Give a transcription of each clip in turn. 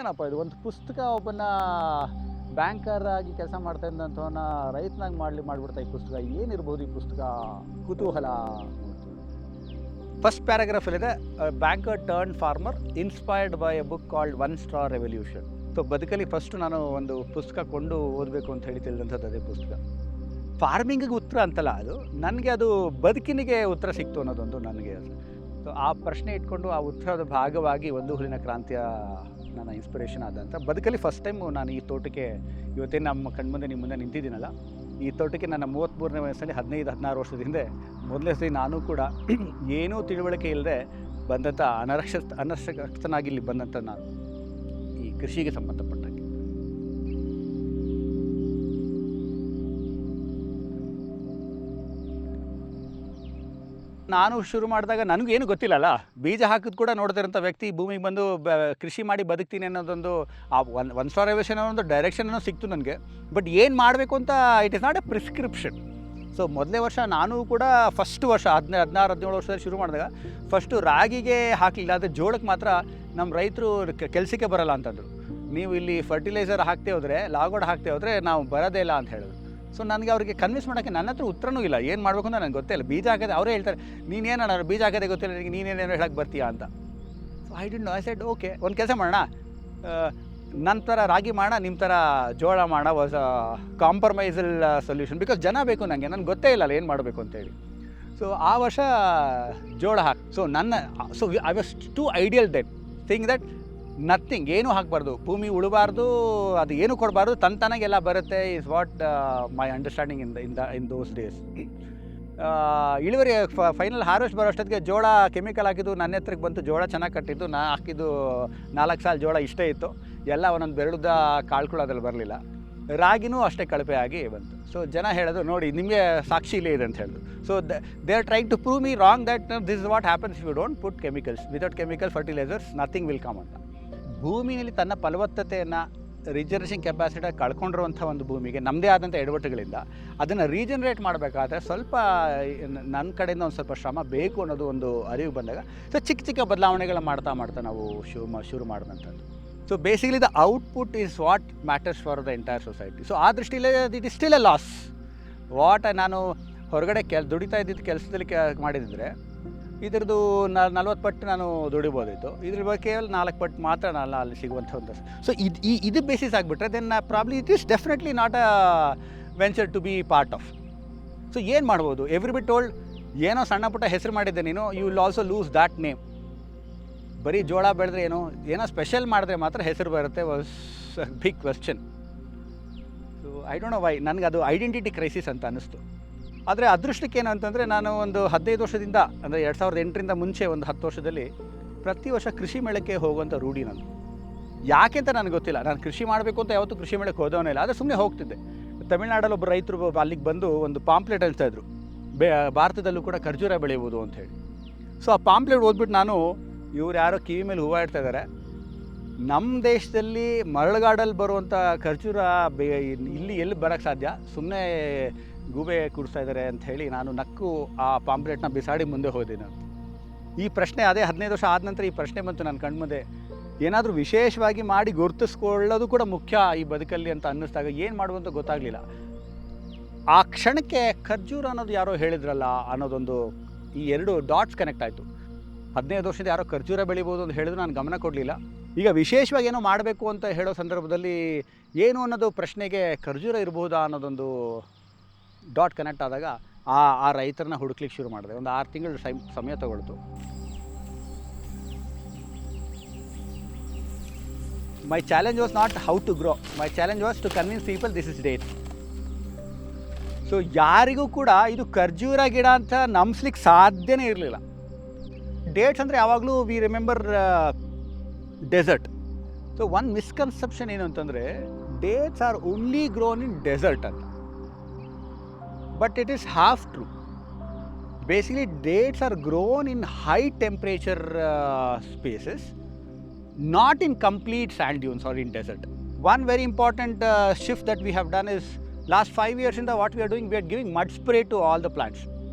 ಏನಪ್ಪ ಇದು ಒಂದು ಪುಸ್ತಕ ಒಬ್ಬನ ಬ್ಯಾಂಕರ್ ಆಗಿ ಕೆಲಸ ಮಾಡ್ತಾ ಇದ್ದಂಥವನ್ನ ರೈತನಾಗಿ ಮಾಡಿಬಿಡ್ತಾ ಈ ಪುಸ್ತಕ. ಏನಿರ್ಬೋದು ಈ ಪುಸ್ತಕ? ಕುತೂಹಲ. ಫಸ್ಟ್ ಪ್ಯಾರಾಗ್ರಾಫಲ್ಲಿದೆ, banker turn farmer inspired by a book called one straw revolution. So ಬದುಕಲ್ಲಿ ಫಸ್ಟ್ ನಾನು ಒಂದು ಪುಸ್ತಕ ಕೊಂಡು ಓದಬೇಕು ಅಂತ ಹೇಳಿ ತಿಳಿದಂಥದ್ದು ಅದೇ ಪುಸ್ತಕ. ಫಾರ್ಮಿಂಗಿಗೆ ಉತ್ತರ ಅಂತಲ್ಲ, ಅದು ನನಗೆ ಅದು ಬದುಕಿನಿಗೆ ಉತ್ತರ ಸಿಕ್ತು ಅನ್ನೋದೊಂದು ನನಗೆ. ಸೊ ಆ ಪ್ರಶ್ನೆ ಇಟ್ಕೊಂಡು ಆ ಉತ್ತರದ ಭಾಗವಾಗಿ ಒಂದು ಹುಲಿನ ಕ್ರಾಂತಿಯ ನನ್ನ ಇನ್ಸ್ಪಿರೇಷನ್ ಆದಂಥ ಬದುಕಲ್ಲಿ ಫಸ್ಟ್ ಟೈಮು ನಾನು ಈ ತೋಟಕ್ಕೆ ಇವತ್ತೇನು ನಮ್ಮ ಕಣ್ಮುಂದೆ ನಿಮ್ಮ ಮುಂದೆ ನಿಂತಿದ್ದೀನಲ್ಲ, ಈ ತೋಟಕ್ಕೆ ನನ್ನ 33ನೇ ವಯಸ್ಸಲ್ಲಿ 15-16 ವರ್ಷದ ಹಿಂದೆ ಮೊದಲನೇ ಸರಿ ನಾನು ಕೂಡ ಏನೂ ತಿಳುವಳಿಕೆ ಇಲ್ಲದೆ ಬಂದಂಥ ಅನಕ್ಷರಸ್ಥನಾಗಿ ಇಲ್ಲಿ ಬಂದಂಥ ನಾನು ಈ ಕೃಷಿಗೆ ಸಂಬಂಧಪಟ್ಟಂಗೆ. ನಾನು ಶುರು ಮಾಡಿದಾಗ ನನಗೇನು ಗೊತ್ತಿಲ್ಲಲ್ಲ, ಬೀಜ ಹಾಕಿದ್ ಕೂಡ ನೋಡ್ತಿರೋಂಥ ವ್ಯಕ್ತಿ ಭೂಮಿಗೆ ಬಂದು ಕೃಷಿ ಮಾಡಿ ಬದುಕ್ತೀನಿ ಅನ್ನೋದೊಂದು ಆ ಒನ್ ಸ್ಟಾರ್ ರೆವಲ್ಯೂಷನ್ ಅನ್ನೋ ಒಂದು ಡೈರೆಕ್ಷನ್ ಸಿಕ್ತು ನನಗೆ. ಬಟ್ ಏನು ಮಾಡಬೇಕು ಅಂತ it is not A prescription. So ಮೊದಲನೇ ವರ್ಷ ನಾನು ಕೂಡ ಫಸ್ಟ್ ವರ್ಷ 16-17 ವರ್ಷದಲ್ಲಿ ಶುರು ಮಾಡಿದಾಗ ಫಸ್ಟು ರಾಗಿಗೆ ಹಾಕಲಿಲ್ಲ, ಆದರೆ ಜೋಳಕ್ಕೆ ಮಾತ್ರ ನಮ್ಮ ರೈತರು ಕೆಲಸಕ್ಕೆ ಬರಲ್ಲ ಅಂತಂದರು. ನೀವು ಇಲ್ಲಿ ಫರ್ಟಿಲೈಸರ್ ಹಾಕ್ತೇ ಹೋದರೆ, ಲಾಗೋಡ್ ಹಾಕ್ತೇ ಹೋದರೆ ನಾವು ಬರೋದೇ ಇಲ್ಲ ಅಂತ ಹೇಳಿದ್ರು. ಸೊ ನನಗೆ ಅವರಿಗೆ ಕನ್ವಿನ್ಸ್ ಮಾಡೋಕ್ಕೆ ನನ್ನ ಹತ್ರ ಉತ್ತರನೂ ಇಲ್ಲ, ಏನು ಮಾಡಬೇಕು ಅಂತ ನನಗೆ ಗೊತ್ತೇ ಇಲ್ಲ. ಬೀಜ ಹಾಕೋದೆ ಅವರೇ ಹೇಳ್ತಾರೆ, ನೀನೇನು ಬೀಜ ಹಾಕೋದೇ ಗೊತ್ತಿಲ್ಲ ನನಗೆ, ನೀನೇನೇನು ಹೇಳಕ್ಕೆ ಬರ್ತೀಯಾ ಅಂತ. So I didn't know. I said okay, ಒಂದು ಕೆಲಸ ಮಾಡೋಣ, ನನ್ನ ಥರ ರಾಗಿ ಮಾಡೋಣ, ನಿಮ್ಮ ಥರ ಜೋಳ ಮಾಡೋಣ. Was ಕಾಂಪ್ರಮೈಸಲ್ solution. ಬಿಕಾಸ್ ಜನ ಬೇಕು ನನಗೆ, ನನಗೆ ಗೊತ್ತೇ ಇಲ್ಲ ಏನು ಮಾಡಬೇಕು ಅಂತೇಳಿ. ಸೊ ಆ ವರ್ಷ ಜೋಳ ಹಾಕಿ. So I was to ideal that thing that nothing, ಏನೂ ಹಾಕಬಾರ್ದು, ಭೂಮಿ ಉಳಬಾರ್ದು, ಅದು ಏನೂ ಕೊಡಬಾರ್ದು, ತನಗೆಲ್ಲ ಬರುತ್ತೆ is what my understanding in those days. ಇಳುವರಿ ಫೈನಲ್ ಹಾರ್ವೆಸ್ಟ್ ಬರೋ ಅಷ್ಟೊತ್ತಿಗೆ ಜೋಳ ಕೆಮಿಕಲ್ ಹಾಕಿದ್ದು ನನ್ನ ಹತ್ರಕ್ಕೆ ಬಂತು. ಜೋಳ ಚೆನ್ನಾಗಿ ಕಟ್ಟಿದ್ದು, ನಾ ಹಾಕಿದ್ದು 4 ಸಾಲ ಜೋಳ ಇಷ್ಟೇ ಇತ್ತು, ಎಲ್ಲ ಒಂದೊಂದು ಬೆರಳುದ ಕಾಳುಗಳು ಅದ್ರಲ್ಲಿ ಬರಲಿಲ್ಲ. ರಾಗಿನೂ ಅಷ್ಟೇ ಕಳಪೆ ಆಗಿ ಬಂತು. ಸೊ ಜನ ಹೇಳೋದು, ನೋಡಿ ನಿಮಗೆ ಸಾಕ್ಷಿ ಇಲ್ಲೇ ಇದೆ ಅಂತ ಹೇಳಿದ್ರು. So they are trying to prove me wrong that this is what happens if you don't put chemicals. Without chemical fertilizers nothing will come ಅಂತ. ಭೂಮಿಯಲ್ಲಿ ತನ್ನ ಫಲವತ್ತತೆಯನ್ನು ರಿಜನರೇಷನ್ ಕೆಪಾಸಿಟಿ ಕಳ್ಕೊಂಡಿರುವಂಥ ಒಂದು ಭೂಮಿಗೆ ನಮ್ಮದೇ ಆದಂಥ ಎಡವಟ್ಟುಗಳಿಂದ ಅದನ್ನು ರೀಜನರೇಟ್ ಮಾಡಬೇಕಾದ್ರೆ ಸ್ವಲ್ಪ ನನ್ನ ಕಡೆಯಿಂದ ಒಂದು ಸ್ವಲ್ಪ ಶ್ರಮ ಬೇಕು ಅನ್ನೋದು ಒಂದು ಅರಿವು ಬಂದಾಗ ಸೊ ಚಿಕ್ಕ ಬದಲಾವಣೆಗಳು ಮಾಡ್ತಾ ನಾವು ಶುರು ಮಾಡಿದಂಥದ್ದು. So basically the output is what matters for the entire society. So ಆ ದೃಷ್ಟಿಯಲ್ಲಿ it is still a loss. ನಾನು ಹೊರಗಡೆ ದುಡಿತಾ ಇದ್ದಿದ್ದು ಕೆಲಸದಲ್ಲಿ ಮಾಡಿದರೆ ಇದ್ರದ್ದು 40 ಪಟ್ಟು ನಾನು ದುಡಿಬೋದಿತ್ತು, ಇದ್ರ ಬಗ್ಗೆ ಕೇವಲ 4 ಪಟ್ಟು ಮಾತ್ರ ನಾನು ಅಲ್ಲಿ ಸಿಗುವಂಥ ಒಂದು. ಸೊ ಇದು ಬೇಸಿಸ್ ಆಗಿಬಿಟ್ರೆ then probably it is definitely not a venture to be part of. So ಏನು ಮಾಡ್ಬೋದು? ಎವ್ರಿಬಡಿ ಟೋಲ್ಡ್, ಏನೋ ಸಣ್ಣ ಪುಟ್ಟ ಹೆಸರು ಮಾಡಿದ್ದೆ ನೀನು, you will also lose that name. ಬರೀ ಜೋಳ ಬೆಳೆದ್ರೆ ಏನೋ ಸ್ಪೆಷಲ್ ಮಾಡಿದ್ರೆ ಮಾತ್ರ ಹೆಸರು ಬರುತ್ತೆ, was big question. So I don't know why, ನನಗೆ ಅದು ಐಡೆಂಟಿಟಿ ಕ್ರೈಸಿಸ್ ಅಂತ ಅನ್ನಿಸ್ತು. ಆದರೆ ಅದೃಷ್ಟಕ್ಕೆ ಏನು ಅಂತಂದರೆ, ನಾನು ಒಂದು 15 ವರ್ಷದಿಂದ, ಅಂದರೆ 2008ರಿಂದ ಮುಂಚೆ ಒಂದು 10 ವರ್ಷದಲ್ಲಿ ಪ್ರತಿ ವರ್ಷ ಕೃಷಿ ಮೇಳಕ್ಕೆ ಹೋಗುವಂಥ ರೂಢಿ ನಾನು. ಯಾಕೆ ಅಂತ ನನಗೆ ಗೊತ್ತಿಲ್ಲ, ನಾನು ಕೃಷಿ ಮಾಡಬೇಕು ಅಂತ ಯಾವತ್ತೂ ಕೃಷಿ ಮೇಳಕ್ಕೆ ಹೋದವನೇ ಇಲ್ಲ, ಆದರೆ ಸುಮ್ಮನೆ ಹೋಗ್ತಿದ್ದೆ. ತಮಿಳ್ನಾಡಲ್ಲಿ ಒಬ್ಬರು ರೈತರು ಅಲ್ಲಿಗೆ ಬಂದು ಒಂದು ಪಾಂಪ್ಲೆಟ್ ಅನಿಸ್ತಾಯಿದ್ರು, ಭಾರತದಲ್ಲೂ ಕೂಡ ಖರ್ಜೂರ ಬೆಳೆಯುವುದು ಅಂತ ಹೇಳಿ. ಸೊ ಆ ಪಾಂಪ್ಲೆಟ್ ಓದ್ಬಿಟ್ಟು ನಾನು, ಇವ್ರು ಯಾರೋ ಕಿವಿ ಮೇಲೆ ಹೂವು ಇಡ್ತಾ ಇದ್ದಾರೆ, ನಮ್ಮ ದೇಶದಲ್ಲಿ ಮರಳುಗಾಡಲ್ಲಿ ಬರುವಂಥ ಖರ್ಜೂರ ಇಲ್ಲಿ ಎಲ್ಲಿ ಬರೋಕ್ಕೆ ಸಾಧ್ಯ, ಸುಮ್ಮನೆ ಗೂಬೆ ಕೂಡಿಸ್ತಾ ಇದ್ದಾರೆ ಅಂತ ಹೇಳಿ ನಾನು ನಕ್ಕು ಆ ಪಾಂಪ್ಲೆಟ್ನ ಬಿಸಾಡಿ ಮುಂದೆ ಹೋದೆ. ನಾನು ಈ ಪ್ರಶ್ನೆ ಅದೇ 15 ವರ್ಷ ಆದ ನಂತರ ಈ ಪ್ರಶ್ನೆ ಬಂತು ನನ್ನ ಕಣ್ಮುಂದೆ. ಏನಾದರೂ ವಿಶೇಷವಾಗಿ ಮಾಡಿ ಗುರುತಿಸ್ಕೊಳ್ಳೋದು ಕೂಡ ಮುಖ್ಯ ಈ ಬದುಕಲ್ಲಿ ಅಂತ ಅನ್ನಿಸ್ದಾಗ ಏನು ಮಾಡುವಂತ ಗೊತ್ತಾಗಲಿಲ್ಲ. ಆ ಕ್ಷಣಕ್ಕೆ ಖರ್ಜೂರ ಅನ್ನೋದು ಯಾರೋ ಹೇಳಿದ್ರಲ್ಲ ಅನ್ನೋದೊಂದು, ಈ 2 ಡಾಟ್ಸ್ ಕನೆಕ್ಟ್ ಆಯಿತು. 15 ವರ್ಷದ ಯಾರೋ ಖರ್ಜೂರ ಬೆಳಿಬೋದು ಅಂತ ಹೇಳಿದ್ರು, ನಾನು ಗಮನ ಕೊಡಲಿಲ್ಲ. ಈಗ ವಿಶೇಷವಾಗಿ ಏನೋ ಮಾಡಬೇಕು ಅಂತ ಹೇಳೋ ಸಂದರ್ಭದಲ್ಲಿ ಏನು ಅನ್ನೋದು ಪ್ರಶ್ನೆಗೆ ಖರ್ಜೂರ ಇರ್ಬೋದಾ ಅನ್ನೋದೊಂದು ಡಾಟ್ ಕನೆಕ್ಟ್ ಆದಾಗ ಆ ರೈತರನ್ನ ಹುಡುಕ್ಲಿಕ್ಕೆ ಶುರು ಮಾಡಿದೆ. ಒಂದು 6 ತಿಂಗಳು ಸಮಯ ತಗೊಳ್ತು. My challenge was not how to grow, my challenge was to convince people this is date. So ಯಾರಿಗೂ ಕೂಡ ಇದು ಖರ್ಜೂರ ಗಿಡ ಅಂತ ನಂಬಿಸ್ಲಿಕ್ಕೆ ಸಾಧ್ಯನೇ ಇರಲಿಲ್ಲ. ಡೇಟ್ಸ್ ಅಂದರೆ ಯಾವಾಗಲೂ we remember desert. So one misconception ಏನು ಅಂತಂದರೆ, dates are only grown in desert ಅಂತ. But it is half true. Basically, dates are grown in high temperature spaces, not in complete sand dunes or in desert. One very important shift that we have done is, last 5 years in what we are doing, we are giving mud spray to all the plants.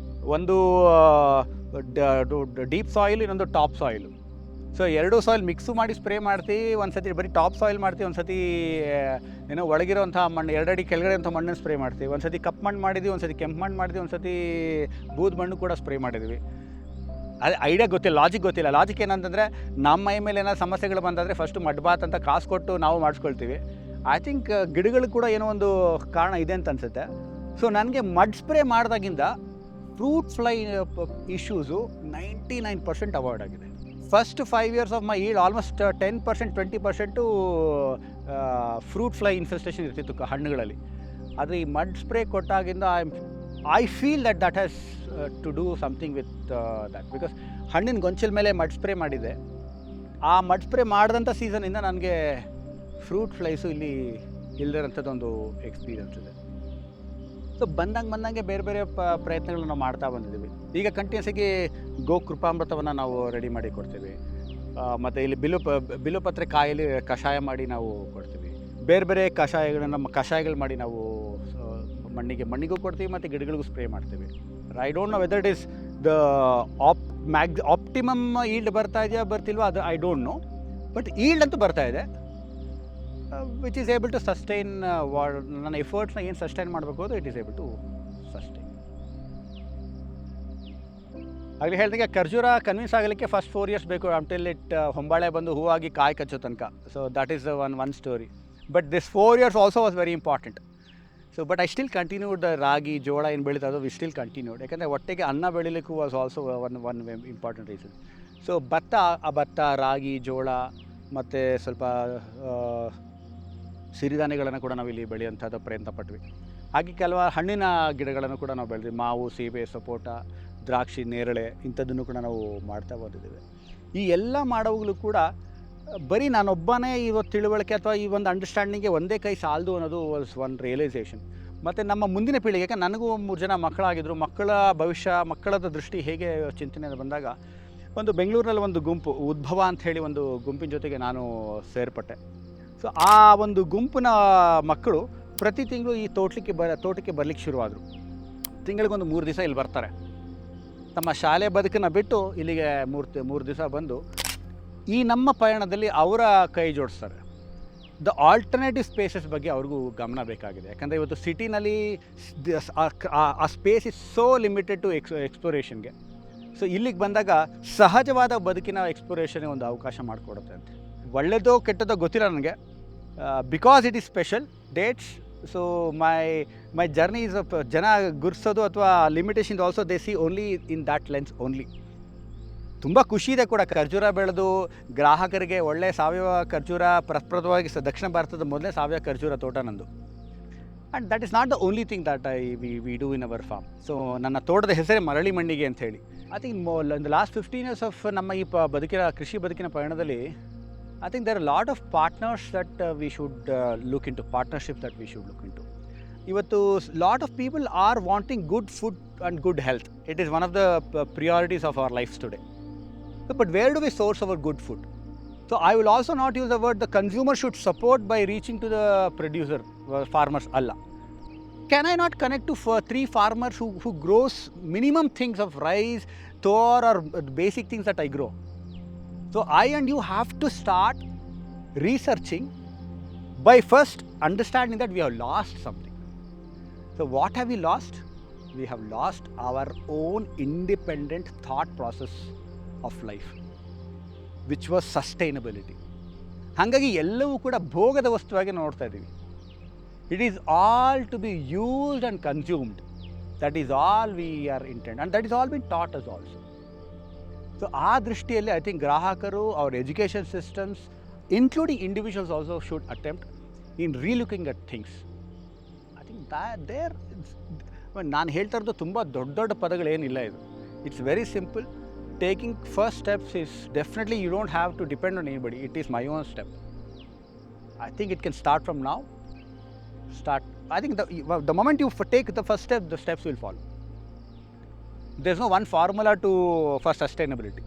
One deep soil, ಇನ್ನೊಂದು top soil. So ಎರಡೂ soil mix ಮಾಡಿ spray ಮಾಡ್ತೀವಿ, ಒಂದು ಸತಿ ಬರೀ top soil ಮಾಡ್ತೀವಿ, ಒಂದು ಸತಿ ಏನೋ ಒಳಗಿರೋಂಥ ಮಣ್ಣು 2 ಅಡಿ ಕೆಳಗಡೆ ಅಂಥ ಮಣ್ಣನ್ನು ಸ್ಪ್ರೇ ಮಾಡ್ತೀವಿ, ಒಂದು ಸತಿ ಕಪ್ಪು ಮಣ್ಣು ಮಾಡಿದ್ವಿ, ಒಂದು ಸತಿ ಕೆಂಪು ಮಣ್ಣು ಮಾಡಿದ್ವಿ, ಒಂದು ಸತಿ ಬೂದು ಮಣ್ಣು ಕೂಡ ಸ್ಪ್ರೇ ಮಾಡಿದ್ವಿ. ಅದು ಐಡಿಯಾ ಗೊತ್ತಿಲ್ಲ, ಲಾಜಿಕ್ ಗೊತ್ತಿಲ್ಲ. ಲಾಜಿಕ್ ಏನಂತಂದರೆ ನಮ್ಮ ಮೈ ಮೇಲೆ ಏನಾದ್ರು ಸಮಸ್ಯೆಗಳು ಬಂದಾದರೆ ಫಸ್ಟು ಮಡ್ಬಾತ್ ಅಂತ ಕಾಸು ಕೊಟ್ಟು ನಾವು ಮಾಡಿಸ್ಕೊಳ್ತೀವಿ. ಐ ಥಿಂಕ್ ಗಿಡಗಳು ಕೂಡ ಏನೋ ಒಂದು ಕಾರಣ ಇದೆ ಅಂತ ಅನಿಸುತ್ತೆ. ಸೊ ನನಗೆ ಮಡ್ ಸ್ಪ್ರೇ ಮಾಡಿದಾಗಿಂದ ಫ್ರೂಟ್ ಫ್ಲೈ ಇಶ್ಯೂಸು 99% ಅವಾಯ್ಡ್ ಆಗಿದೆ. First 5 years of my yield almost 10% 20% fruit fly infestation ಇರ್ತಿತ್ತು ಹಣ್ಣುಗಳಲ್ಲಿ. ಆದರೆ ಈ ಮಡ್ ಸ್ಪ್ರೇ ಕೊಟ್ಟಾಗಿಂದ I feel that has to do something with that. Because ಹಣ್ಣಿನ ಗೊಂಚಲ ಮೇಲೆ ಮಡ್ ಸ್ಪ್ರೇ ಮಾಡಿದೆ, ಆ ಮಡ್ ಸ್ಪ್ರೇ ಮಾಡಿದಂಥ ಸೀಸನಿಂದ ನನಗೆ ಫ್ರೂಟ್ ಫ್ಲೈಸು ಇಲ್ಲಿ ಇಲ್ಲದಿರೋಂಥದ್ದೊಂದು ಎಕ್ಸ್ಪೀರಿಯನ್ಸ್ ಇದೆ. ಸೊ ಬಂದಂಗೆ ಬೇರೆ ಬೇರೆ ಪ್ರಯತ್ನಗಳನ್ನ ನಾವು ಮಾಡ್ತಾ ಬಂದಿದ್ದೀವಿ. ಈಗ ಕಂಟಿನ್ಯೂಸಾಗಿ ಗೋಕೃಪಾಮೃತವನ್ನು ನಾವು ರೆಡಿ ಮಾಡಿ ಕೊಡ್ತೀವಿ, ಮತ್ತು ಇಲ್ಲಿ ಬಿಲ್ಲುಪತ್ರೆ ಕಾಯಲ್ಲಿ ಕಷಾಯ ಮಾಡಿ ನಾವು ಕೊಡ್ತೀವಿ. ಬೇರೆ ಬೇರೆ ಕಷಾಯಗಳು ಮಾಡಿ ನಾವು ಮಣ್ಣಿಗೂ ಕೊಡ್ತೀವಿ ಮತ್ತು ಗಿಡಗಳಿಗೂ ಸ್ಪ್ರೇ ಮಾಡ್ತೀವಿ. I don't know whether it is the optimum yield ಬರ್ತಾ ಇದೆಯಾ ಬರ್ತಿಲ್ವಾ, ಅದು I don't know. But yield ಅಂತೂ ಬರ್ತಾ ಇದೆ, which is able to sustain ನನ್ನ ಎಫರ್ಟ್ಸ್ನ ಏನು ಸಸ್ಟೈನ್ ಮಾಡಬೇಕು ಅದು it is able to sustain. ಆಗಲಿ ಹೇಳ್ದಂಗೆ ಖರ್ಜೂರ ಕನ್ವಿನ್ಸ್ ಆಗಲಿಕ್ಕೆ ಫಸ್ಟ್ 4 years ಬೇಕು, ಅಂಟಿಲ್ ಇಟ್ ಹೊಂಬಾಳೆ ಬಂದು ಹೂವಾಗಿ ಕಾಯಿ ಕಚ್ಚೋ ತನಕ. So that is one story. But this 4 years also was very important. So but I still continued. ರಾಗಿ ಜೋಳ ಏನು ಬೆಳೀತದೋ ವಿ ಸ್ಟಿಲ್ ಕಂಟಿನ್ಯೂಡ್, ಯಾಕಂದರೆ ಒಟ್ಟಿಗೆ ಅನ್ನ ಬೆಳಿಲಿಕ್ಕೂ was also one important reason. So ಭತ್ತ, ರಾಗಿ, ಜೋಳ ಮತ್ತು ಸ್ವಲ್ಪ ಸಿರಿಧಾನ್ಯಗಳನ್ನು ಕೂಡ ನಾವು ಇಲ್ಲಿ ಬೆಳೆಯುವಂಥದ್ದು ಪ್ರಯತ್ನ ಪಟ್ವಿ. ಹಾಗೆ ಕೆಲವು ಹಣ್ಣಿನ ಗಿಡಗಳನ್ನು ಕೂಡ ನಾವು ಬೆಳೆದ್ವಿ. ಮಾವು, ಸೀಬೆ, ಸಪೋಟ, ದ್ರಾಕ್ಷಿ, ನೇರಳೆ ಇಂಥದ್ದನ್ನು ಕೂಡ ನಾವು ಮಾಡ್ತಾ ಬಂದಿದ್ದೇವೆ. ಈ ಎಲ್ಲ ಮಾಡೋವಾಗಲೂ ಕೂಡ ಬರೀ ನಾನೊಬ್ಬನೇ ಇವತ್ತು ತಿಳುವಳಿಕೆ ಅಥವಾ ಈ ಒಂದು ಅಂಡರ್ಸ್ಟ್ಯಾಂಡಿಂಗ್ಗೆ ಒಂದೇ ಕೈ ಸಾಲದು ಅನ್ನೋದು ವಾಸ್ ಒನ್ ರಿಯಲೈಸೇಷನ್. ಮತ್ತು ನಮ್ಮ ಮುಂದಿನ ಪೀಳಿಗೆ, ಯಾಕೆ ನನಗೂ 3 ಜನ ಮಕ್ಕಳಾಗಿದ್ದರು, ಮಕ್ಕಳ ಭವಿಷ್ಯ, ಮಕ್ಕಳದ ದೃಷ್ಟಿ ಹೇಗೆ ಚಿಂತನೆ ಬಂದಾಗ ಒಂದು ಬೆಂಗಳೂರಿನಲ್ಲಿ ಒಂದು ಗುಂಪು ಉದ್ಭವ ಅಂತ ಹೇಳಿ ಒಂದು ಗುಂಪಿನ ಜೊತೆಗೆ ನಾನು ಸೇರ್ಪಟ್ಟೆ. ಸೊ ಆ ಒಂದು ಗುಂಪಿನ ಮಕ್ಕಳು ಪ್ರತಿ ತಿಂಗಳು ಈ ತೋಟಕ್ಕೆ ಬರಲಿಕ್ಕೆ ಶುರುವಾದರು. ತಿಂಗಳಿಗೊಂದು 3 ದಿವಸ ಇಲ್ಲಿ ಬರ್ತಾರೆ. ತಮ್ಮ ಶಾಲೆ ಬದುಕನ್ನು ಬಿಟ್ಟು ಇಲ್ಲಿಗೆ 3 ದಿವಸ ಬಂದು ಈ ನಮ್ಮ ಪಯಣದಲ್ಲಿ ಅವರ ಕೈ ಜೋಡಿಸ್ತಾರೆ. ದ ಆಲ್ಟರ್ನೇಟಿವ್ ಸ್ಪೇಸಸ್ ಬಗ್ಗೆ ಅವ್ರಿಗೂ ಗಮನ ಬೇಕಾಗಿದೆ. ಯಾಕಂದರೆ ಇವತ್ತು ಸಿಟಿನಲ್ಲಿ ಆ space is so limited to ಎಕ್ಸ್ಪ್ಲೋರೇಷನ್ಗೆ. ಸೊ ಇಲ್ಲಿಗೆ ಬಂದಾಗ ಸಹಜವಾದ ಬದುಕಿನ ಎಕ್ಸ್ಪ್ಲೋರೇಷನ್ಗೆ ಒಂದು ಅವಕಾಶ ಮಾಡಿಕೊಡುತ್ತೆ ಅಂತ. ಒಳ್ಳೆಯದೋ ಕೆಟ್ಟದೋ ಗೊತ್ತಿಲ್ಲ ನನಗೆ, because it is special dates. So my journey is ಜನ ಗುರ್ಸೋದು ಅಥವಾ limitation also they see only in that lens only. ತುಂಬ ಖುಷಿ ಇದೆ ಕೂಡ ಖರ್ಜೂರ ಬೆಳೆದು ಗ್ರಾಹಕರಿಗೆ ಒಳ್ಳೆಯ ಸಾವಯವ ಖರ್ಜೂರ ಪ್ರಪ್ರದವಾಗಿ ದಕ್ಷಿಣ ಭಾರತದ ಮೊದಲೇ ಸಾವಯವ ಖರ್ಜೂರ ತೋಟ ನಂದು. And that is not the only thing that we do in our farm. So ನನ್ನ ತೋಟದ ಹೆಸರೇ ಮರಳಿ ಮಣ್ಣಿಗೆ ಅಂತ ಹೇಳಿ. I think in the last 15 years of ನಮ್ಮ ಈ ಕೃಷಿ ಬದುಕಿನ ಪಯಣದಲ್ಲಿ I think there are a lot of partners that we should look into, partnerships that we should look into. Ivattu lot of people are wanting good food and good health. It is one of the priorities of our lives today. But where do we source our good food? So I will also not use the word the consumer should support by reaching to the producer, farmers alla. Can I not connect to 3 farmers who grows minimum things of rice, tor or basic things that I grow? So I and you have to start researching by first understanding that we have lost something. So what have we lost? We have lost our own independent thought process of life, which was sustainability. ಹಾಗಾಗಿ ಎಲ್ಲವೂ ಕೂಡ ಭೋಗದ ವಸ್ತುವಾಗಿ ನೋಡ್ತಾ ಇದ್ದೀವಿ. It is all to be used and consumed. That is all we are intended, and that is all been taught us also. So ಆ ದೃಷ್ಟಿಯಲ್ಲಿ I think ಗ್ರಾಹಕರು, our education systems, including individuals also should attempt in relooking at things. I think there ನಾನು ಹೇಳ್ತಾ ಇರೋದು ತುಂಬ ದೊಡ್ಡ ಪದಗಳೇನಿಲ್ಲ. ಇದು it's very simple. Taking first steps is definitely you don't have to depend on anybody. It is my own step. I think it can start from now. I think the moment you take the first step, the steps will follow. There's no one formula for sustainability.